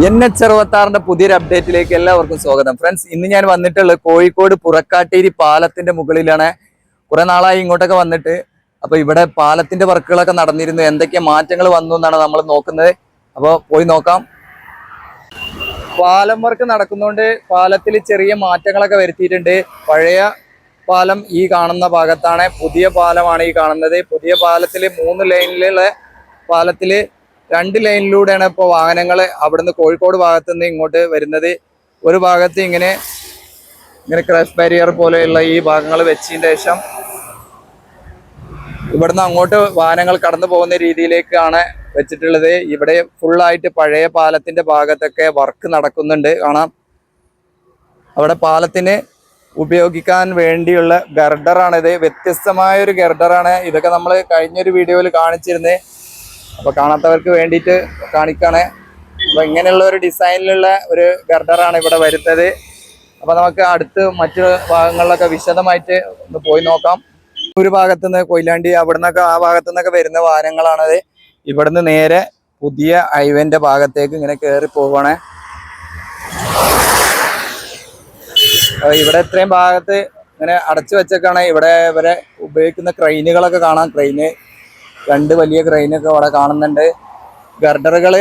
NH66 പുതിയൊരു അപ്ഡേറ്റിലേക്ക് എല്ലാവർക്കും സ്വാഗതം. ഫ്രണ്ട്സ്, ഇന്ന് ഞാൻ വന്നിട്ടുള്ളത് കോഴിക്കോട് പുറക്കാട്ടേരി പാലത്തിന്റെ മുകളിലാണ്. കുറെ നാളായി ഇങ്ങോട്ടൊക്കെ വന്നിട്ട്. അപ്പൊ ഇവിടെ പാലത്തിന്റെ വർക്കുകളൊക്കെ നടന്നിരുന്നു. എന്തൊക്കെ മാറ്റങ്ങൾ വന്നു എന്നാണ് നമ്മൾ നോക്കുന്നത്. അപ്പോൾ പോയി നോക്കാം. പാലം വർക്ക് നടക്കുന്നതുകൊണ്ട് പാലത്തിൽ ചെറിയ മാറ്റങ്ങളൊക്കെ വരുത്തിയിട്ടുണ്ട്. പഴയ പാലം ഈ കാണുന്ന ഭാഗത്താണ്, പുതിയ പാലമാണ് ഈ കാണുന്നത്. പുതിയ പാലത്തിൽ 3 ലൈനിലുള്ള പാലത്തില് 2 ലൈനിലൂടെയാണ് ഇപ്പോൾ വാഹനങ്ങൾ അവിടുന്ന് കോഴിക്കോട് ഭാഗത്തു നിന്ന് ഇങ്ങോട്ട് വരുന്നത്. ഒരു ഭാഗത്ത് ഇങ്ങനെ ക്രാഷ് ബാരിയർ പോലെയുള്ള ഈ ഭാഗങ്ങൾ വെച്ചതിന് ശേഷം ഇവിടുന്ന് അങ്ങോട്ട് വാഹനങ്ങൾ കടന്നു പോകുന്ന രീതിയിലേക്കാണ് വെച്ചിട്ടുള്ളത്. ഇവിടെ ഫുള്ളായിട്ട് പഴയ പാലത്തിന്റെ ഭാഗത്തൊക്കെ വർക്ക് നടക്കുന്നുണ്ട്, കാണാം. അവിടെ പാലത്തിന് ഉപയോഗിക്കാൻ വേണ്ടിയുള്ള ഗർഡറാണിത്. വ്യത്യസ്തമായൊരു ഗർഡറാണ്. ഇതൊക്കെ നമ്മൾ കഴിഞ്ഞൊരു വീഡിയോയിൽ കാണിച്ചിരുന്നത്. അപ്പൊ കാണാത്തവർക്ക് വേണ്ടിയിട്ട് കാണിക്കാണ്. അപ്പൊ ഇങ്ങനെയുള്ള ഒരു ഡിസൈനിലുള്ള ഒരു ഗർഡറാണ് ഇവിടെ വരുന്നത്. അപ്പൊ നമുക്ക് അടുത്ത് മറ്റു ഭാഗങ്ങളിലൊക്കെ വിശദമായിട്ട് ഒന്ന് പോയി നോക്കാം. ഒരു ഭാഗത്തുനിന്ന് കൊയിലാണ്ടി അവിടുന്നൊക്കെ ആ ഭാഗത്തു നിന്നൊക്കെ വരുന്ന വാഹനങ്ങളാണത്. ഇവിടുന്ന് നേരെ പുതിയ ഹൈവേന്റെ ഭാഗത്തേക്ക് ഇങ്ങനെ കയറി പോവാണ്. ഇവിടെ ഇത്രയും ഭാഗത്ത് ഇങ്ങനെ അടച്ചു വെച്ചേക്കാണ്. ഇവിടെ ഇവരെ ഉപയോഗിക്കുന്ന ക്രെയിനുകളൊക്കെ കാണാം. ക്രെയിന് 2 വലിയ ക്രെയിനൊക്കെ ഇവിടെ കാണുന്നുണ്ട്. ഗർഡറുകള്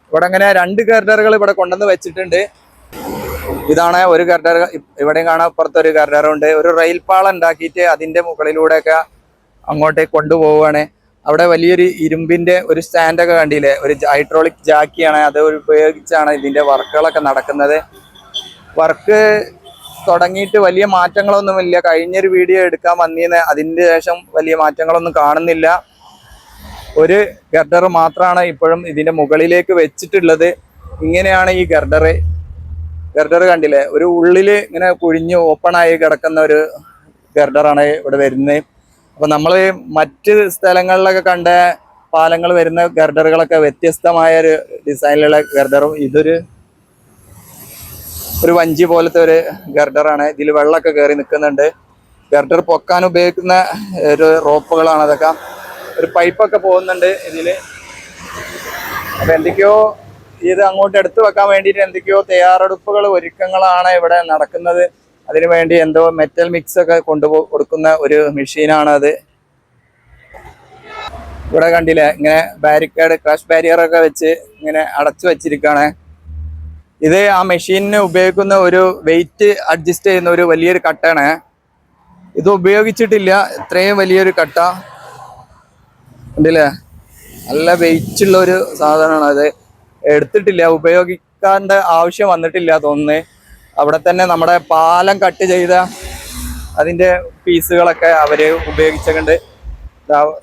ഇവിടെ ഇങ്ങനെ 2 ഗർഡറുകൾ ഇവിടെ കൊണ്ടുവന്ന് വെച്ചിട്ടുണ്ട്. ഇതാണ് ഒരു ഗർഡർ. ഇവിടെയും കാണാൻ അപ്പുറത്തൊരു ഗർഡറുണ്ട്. ഒരു റെയിൽ പാളം ഉണ്ടാക്കിയിട്ട് അതിന്റെ മുകളിലൂടെയൊക്കെ അങ്ങോട്ടേക്ക് കൊണ്ടുപോവുകയാണ്. അവിടെ വലിയൊരു ഇരുമ്പിന്റെ ഒരു സ്റ്റാൻഡൊക്കെ കണ്ടില്ലേ, ഒരു ഹൈഡ്രോളിക് ജാക്കിയാണ്. അത് ഉപയോഗിച്ചാണ് ഇതിന്റെ വർക്കുകളൊക്കെ നടക്കുന്നത്. വർക്ക് തുടങ്ങിയിട്ട് വലിയ മാറ്റങ്ങളൊന്നുമില്ല. കഴിഞ്ഞൊരു വീഡിയോ എടുക്കാൻ വന്നിരുന്ന അതിന് ശേഷം വലിയ മാറ്റങ്ങളൊന്നും കാണുന്നില്ല. ഒരു ഗർഡർ മാത്രമാണ് ഇപ്പോഴും ഇതിന്റെ മുകളിലേക്ക് വെച്ചിട്ടുള്ളത്. ഇങ്ങനെയാണ് ഈ ഗർഡർ കണ്ടില്ലേ, ഒരു ഉള്ളില് ഇങ്ങനെ കുഴിഞ്ഞ് ഓപ്പണായി കിടക്കുന്ന ഒരു ഗർഡറാണ് ഇവിടെ വരുന്നത്. അപ്പൊ നമ്മള് മറ്റ് സ്ഥലങ്ങളിലൊക്കെ കണ്ട പാലങ്ങൾ വരുന്ന ഗർഡറുകളൊക്കെ വ്യത്യസ്തമായ ഒരു ഡിസൈനിലുള്ള ഗർഡറും, ഇതൊരു വഞ്ചി പോലത്തെ ഒരു ഗർഡറാണ്. ഇതിൽ വെള്ളമൊക്കെ കയറി നിൽക്കുന്നുണ്ട്. ഗർഡർ പൊക്കാൻ ഉപയോഗിക്കുന്ന ഒരു റോപ്പുകളാണ് അതൊക്കെ. ഒരു പൈപ്പൊക്കെ പോകുന്നുണ്ട് ഇതില്. അപ്പൊ എന്തൊക്കെയോ ഇത് അങ്ങോട്ട് എടുത്തു വെക്കാൻ വേണ്ടിയിട്ട് എന്തൊക്കെയോ തയ്യാറെടുപ്പുകൾ, ഒരുക്കങ്ങളാണ് ഇവിടെ നടക്കുന്നത്. അതിനു വേണ്ടി എന്തോ മെറ്റൽ മിക്സ് ഒക്കെ കൊടുക്കുന്ന ഒരു മെഷീനാണ് അത്. ഇവിടെ കണ്ടില്ലേ, ഇങ്ങനെ ബാരിക്കേഡ്, ക്രാഷ് ബാരിയർ ഒക്കെ വെച്ച് ഇങ്ങനെ അടച്ചു വെച്ചിരിക്കുകയാണ്. ഇത് ആ മെഷീനിന് ഉപയോഗിക്കുന്ന ഒരു വെയിറ്റ് അഡ്ജസ്റ്റ് ചെയ്യുന്ന ഒരു വലിയൊരു കട്ടാണ്. ഇത് ഉപയോഗിച്ചിട്ടില്ല. ഇത്രയും വലിയൊരു കട്ട ഉണ്ടല്ലേ, നല്ല വെയിറ്റ് ഉള്ള ഒരു സാധനമാണ്. അത് എടുത്തിട്ടില്ല, ഉപയോഗിക്കാൻ്റെ ആവശ്യം വന്നിട്ടില്ല തോന്നുന്നു. അവിടെ തന്നെ നമ്മുടെ പാലം കട്ട് ചെയ്ത അതിൻ്റെ പീസുകളൊക്കെ അവർ ഉപയോഗിച്ചിട്ടുണ്ട്.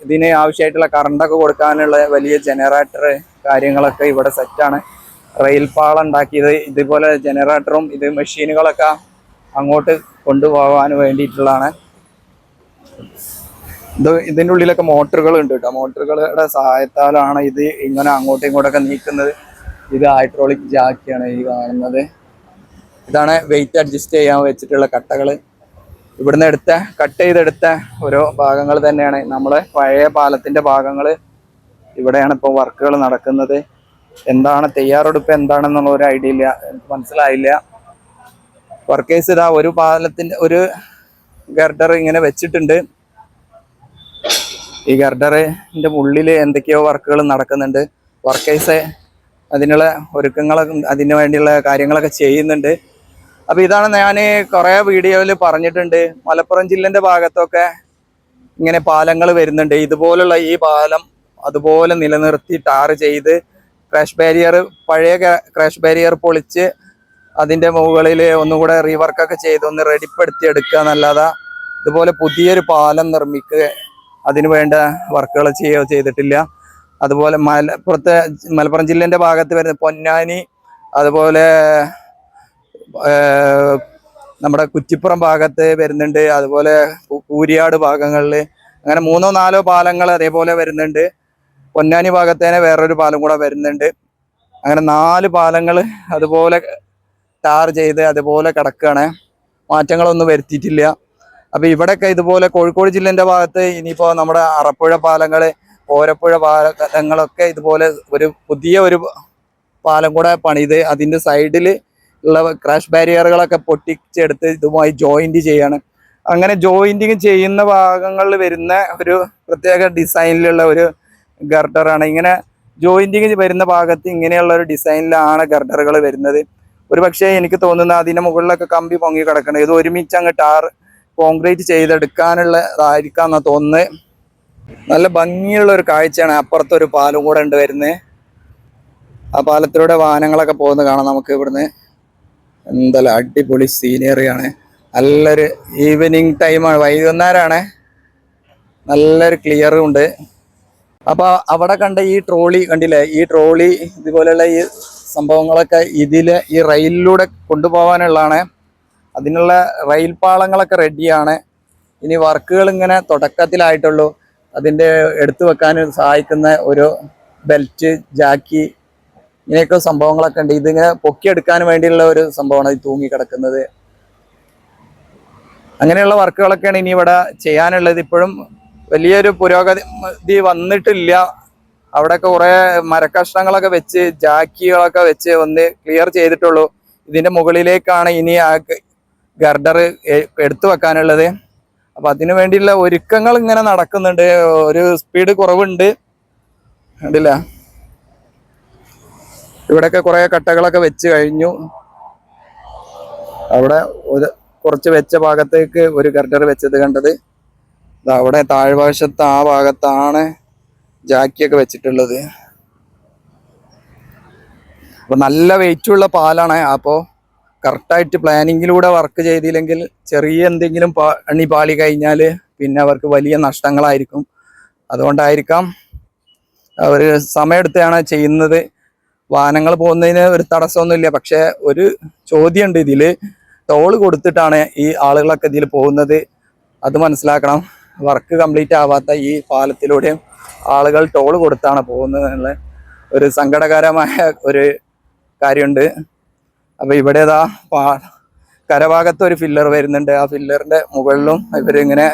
ഇതിന് ആവശ്യമായിട്ടുള്ള കറണ്ടൊക്കെ കൊടുക്കാനുള്ള വലിയ ജനറേറ്റർ കാര്യങ്ങളൊക്കെ ഇവിടെ സെറ്റാണ്. റെയിൽ പാളം ഉണ്ടാക്കിയത് ഇതുപോലെ ജനറേറ്ററും ഇത് മെഷീനുകളൊക്കെ അങ്ങോട്ട് കൊണ്ടുപോകാൻ വേണ്ടിയിട്ടുള്ളതാണ്. ഇതിൻ്റെ ഉള്ളിലൊക്കെ മോട്ടറുകൾ ഉണ്ട് കേട്ടോ. മോട്ടറുകളുടെ സഹായത്താലാണ് ഇത് ഇങ്ങനെ അങ്ങോട്ടും ഇങ്ങോട്ടൊക്കെ നീക്കുന്നത്. ഇത് ഹൈഡ്രോളിക് ജാക്കിയാണ് ഈ കാണുന്നത്. ഇതാണ് വെയിറ്റ് അഡ്ജസ്റ്റ് ചെയ്യാൻ വെച്ചിട്ടുള്ള കട്ടകൾ. ഇവിടുന്ന് കട്ട് ചെയ്തെടുത്ത ഓരോ ഭാഗങ്ങൾ തന്നെയാണ്. നമ്മളെ പഴയ പാലത്തിന്റെ ഭാഗങ്ങൾ ഇവിടെയാണ് ഇപ്പോൾ വർക്കുകൾ നടക്കുന്നത്. എന്താണ് തയ്യാറെടുപ്പ് എന്താണെന്നുള്ള ഒരു ഐഡിയ ഇല്ല, എനിക്ക് മനസ്സിലായില്ല. വർക്കേഴ്സ് ഇതാ ഒരു പാലത്തിന്റെ ഒരു ഗർഡർ ഇങ്ങനെ വെച്ചിട്ടുണ്ട്. ഈ ഗർഡറിന്റെ ഉള്ളിൽ എന്തൊക്കെയോ വർക്കുകൾ നടക്കുന്നുണ്ട്. വർക്കേഴ്സ് അതിനുള്ള ഒരുക്കങ്ങളൊക്കെ, അതിനു വേണ്ടിയുള്ള കാര്യങ്ങളൊക്കെ ചെയ്യുന്നുണ്ട്. അപ്പൊ ഇതാണ് ഞാൻ കുറെ വീഡിയോയിൽ പറഞ്ഞിട്ടുണ്ട്. മലപ്പുറം ജില്ലന്റെ ഭാഗത്തൊക്കെ ഇങ്ങനെ പാലങ്ങൾ വരുന്നുണ്ട്. ഇതുപോലുള്ള ഈ പാലം അതുപോലെ നിലനിർത്തി ടാർ ചെയ്ത് ക്രാഷ് ബാരിയർ, പഴയ ക്രാഷ് ബാരിയർ പൊളിച്ച് അതിന്റെ മുകളിൽ ഒന്നുകൂടെ റീവർക്കൊക്കെ ചെയ്ത് ഒന്ന് റെഡിപ്പെടുത്തി എടുക്കുക എന്നല്ലാതെ ഇതുപോലെ പുതിയൊരു പാലം നിർമ്മിക്കുക, അതിനു വേണ്ട വർക്കുകൾ ചെയ്തിട്ടില്ല. അതുപോലെ മലപ്പുറം ജില്ലന്റെ ഭാഗത്ത് വരുന്ന പൊന്നാനി, അതുപോലെ നമ്മുടെ കുറ്റിപ്പുറം ഭാഗത്ത് വരുന്നുണ്ട്. അതുപോലെ കൂരിയാട് ഭാഗങ്ങളിൽ അങ്ങനെ 3-4 പാലങ്ങൾ അതേപോലെ വരുന്നുണ്ട്. പൊന്നാനി ഭാഗത്തേനെ വേറൊരു പാലം കൂടെ വരുന്നുണ്ട്. അങ്ങനെ 4 പാലങ്ങൾ അതുപോലെ ടാർ ചെയ്ത് അതുപോലെ കിടക്കുകയാണ്. മാറ്റങ്ങളൊന്നും വരുത്തിയിട്ടില്ല. അപ്പൊ ഇവിടെയൊക്കെ ഇതുപോലെ കോഴിക്കോട് ജില്ലന്റെ ഭാഗത്ത് ഇനിയിപ്പോ നമ്മുടെ അറപ്പുഴ പാലങ്ങള്, ഓരപ്പുഴ പാലങ്ങളൊക്കെ ഇതുപോലെ ഒരു പുതിയ ഒരു പാലം കൂടെ പണിത് അതിൻ്റെ സൈഡിൽ ഉള്ള ക്രാഷ് ബാരിയറുകളൊക്കെ പൊട്ടിച്ചെടുത്ത് ഇതുമായി ജോയിന്റ് ചെയ്യാണ്. അങ്ങനെ ജോയിന്റിങ് ചെയ്യുന്ന ഭാഗങ്ങളിൽ വരുന്ന ഒരു പ്രത്യേക ഡിസൈനിലുള്ള ഒരു ഗർഡറാണ്. ഇങ്ങനെ ജോയിന്റിങ് വരുന്ന ഭാഗത്ത് ഇങ്ങനെയുള്ള ഒരു ഡിസൈനിലാണ് ഗർഡറുകൾ വരുന്നത്. ഒരു പക്ഷേ എനിക്ക് തോന്നുന്നത് അതിൻ്റെ മുകളിലൊക്കെ കമ്പി പൊങ്ങി കിടക്കണം. ഇത് ഒരുമിച്ച് അങ്ങ് കോൺക്രീറ്റ് ചെയ്തെടുക്കാനുള്ളതായിരിക്കാം എന്നാണ് തോന്നുന്നത്. നല്ല ഭംഗിയുള്ള ഒരു കാഴ്ചയാണ്. അപ്പുറത്തൊരു പാലം കൂടെ ഉണ്ട് വരുന്നത്. ആ പാലത്തിലൂടെ വാഹനങ്ങളൊക്കെ പോകുന്നത് കാണാം നമുക്ക് ഇവിടുന്ന്. എന്തായാലും അടിപൊളി സീനറിയാണ്. നല്ലൊരു ഈവനിങ് ടൈമാണ്, വൈകുന്നേരമാണ്. നല്ലൊരു ക്ലിയറും ഉണ്ട്. അപ്പോൾ അവിടെ കണ്ട ഈ ട്രോളി കണ്ടില്ലേ, ഈ ട്രോളി ഇതുപോലെയുള്ള ഈ സംഭവങ്ങളൊക്കെ ഈ റെയിലിലൂടെ കൊണ്ടുപോകാനുള്ളതാണ്. അതിനുള്ള റെയിൽ പാളങ്ങളൊക്കെ റെഡിയാണ്. ഇനി വർക്കുകൾ ഇങ്ങനെ തുടക്കത്തിലായിട്ടുള്ളൂ. അതിൻ്റെ എടുത്തു വെക്കാൻ സഹായിക്കുന്ന ഒരു ബെൽറ്റ്, ജാക്കി, ഇങ്ങനെയൊക്കെ സംഭവങ്ങളൊക്കെ ഉണ്ട്. ഇതിങ്ങനെ പൊക്കിയെടുക്കാൻ വേണ്ടിയുള്ള ഒരു സംഭവമാണ് ഈ തൂങ്ങി കിടക്കുന്നത്. അങ്ങനെയുള്ള വർക്കുകളൊക്കെയാണ് ഇനി ഇവിടെ ചെയ്യാനുള്ളത്. ഇപ്പോഴും വലിയൊരു പുരോഗതി വന്നിട്ടില്ല. അവിടെയൊക്കെ കുറേ മരക്കഷ്ണങ്ങളൊക്കെ വെച്ച് ജാക്കികളൊക്കെ വെച്ച് ഒന്ന് ക്ലിയർ ചെയ്തിട്ടുള്ളൂ. ഇതിൻ്റെ മുകളിലേക്കാണ് ഇനി ആ ഗർഡർ എടുത്തു വെക്കാനുള്ളത്. അപ്പം അതിനു വേണ്ടിയുള്ള ഒരുക്കങ്ങൾ ഇങ്ങനെ നടക്കുന്നുണ്ട്. ഒരു സ്പീഡ് കുറവുണ്ട്, കണ്ടില്ല. ഇവിടെയൊക്കെ കുറേ കട്ടകളൊക്കെ വെച്ച് കഴിഞ്ഞു. അവിടെ കുറച്ച് വെച്ച ഭാഗത്തേക്ക് ഒരു ഗർഡർ വെച്ചത് കണ്ടത്. അവിടെ താഴ്വശത്ത് ആ ഭാഗത്താണ് ജാക്കിയൊക്കെ വെച്ചിട്ടുള്ളത്. അപ്പൊ നല്ല വെയിറ്റുള്ള പാലാണ്. അപ്പോൾ കറക്റ്റായിട്ട് പ്ലാനിങ്ങിലൂടെ വർക്ക് ചെയ്തില്ലെങ്കിൽ ചെറിയ എന്തെങ്കിലും പാളി കഴിഞ്ഞാൽ പിന്നെ അവർക്ക് വലിയ നഷ്ടങ്ങളായിരിക്കും. അതുകൊണ്ടായിരിക്കാം അവർ സമയമെടുത്താണ് ചെയ്യുന്നത്. വാഹനങ്ങൾ പോകുന്നതിന് ഒരു തടസ്സമൊന്നുമില്ല. പക്ഷെ ഒരു ചോദ്യമുണ്ട്, ഇതിൽ ടോൾ കൊടുത്തിട്ടാണ് ഈ ആളുകളൊക്കെ ഇതിൽ പോകുന്നത്. അത് മനസ്സിലാക്കണം. വർക്ക് കംപ്ലീറ്റ് ആവാത്ത ഈ പാലത്തിലൂടെ ആളുകൾ ടോൾ കൊടുത്താണ് പോകുന്നത് എന്നുള്ള ഒരു സങ്കടകരമായ ഒരു കാര്യമുണ്ട്. അപ്പോൾ ഇവിടെ കരഭാഗത്ത് ഒരു ഫില്ലർ വരുന്നുണ്ട്. ആ ഫില്ലറിൻ്റെ മുകളിലും ഇവരിങ്ങനെ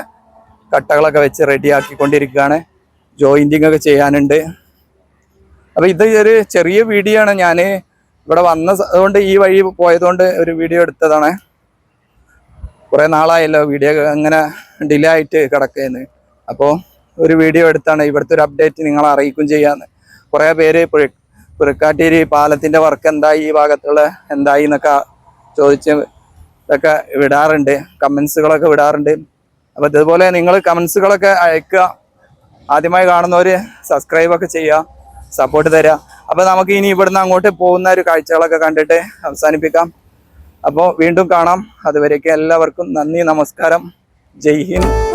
കട്ടകളൊക്കെ വെച്ച് റെഡിയാക്കിക്കൊണ്ടിരിക്കുകയാണ്. ജോയിൻറ്റിങ് ഒക്കെ ചെയ്യാനുണ്ട്. അപ്പോൾ ഇത് ഒരു ചെറിയ വീഡിയോ ആണ്. ഞാൻ ഇവിടെ വന്നതുകൊണ്ട് ഈ വഴി പോയതുകൊണ്ട് ഒരു വീഡിയോ എടുത്തതാണ്. കുറേ നാളായല്ലോ വീഡിയോ അങ്ങനെ ഡിലേ ആയിട്ട് കിടക്കുന്നത്. അപ്പോൾ ഒരു വീഡിയോ എടുത്താണ്. ഇവിടുത്തെ ഒരു അപ്ഡേറ്റ് നിങ്ങളെ അറിയിക്കും ചെയ്യാന്ന്. കുറേ പേര് പുറക്കാട്ടേരി പാലത്തിൻ്റെ വർക്ക് എന്തായി, ഈ ഭാഗത്തുള്ള എന്തായി എന്നൊക്കെ ചോദിച്ച് ഇതൊക്കെ വിടാറുണ്ട്, കമൻസുകളൊക്കെ വിടാറുണ്ട്. അപ്പോൾ ഇതുപോലെ നിങ്ങൾ കമൻസുകളൊക്കെ അയക്കുക. ആദ്യമായി കാണുന്നവർ സബ്സ്ക്രൈബൊക്കെ ചെയ്യുക, സപ്പോർട്ട് തരിക. അപ്പോൾ നമുക്ക് ഇനി ഇവിടുന്ന് അങ്ങോട്ട് പോകുന്ന ഒരു കാഴ്ചകളൊക്കെ കണ്ടിട്ട് അവസാനിപ്പിക്കാം. അപ്പോൾ വീണ്ടും കാണാം. അതുവരേക്കും എല്ലാവർക്കും നന്ദി, നമസ്കാരം, ജയ് ഹിന്ദ്.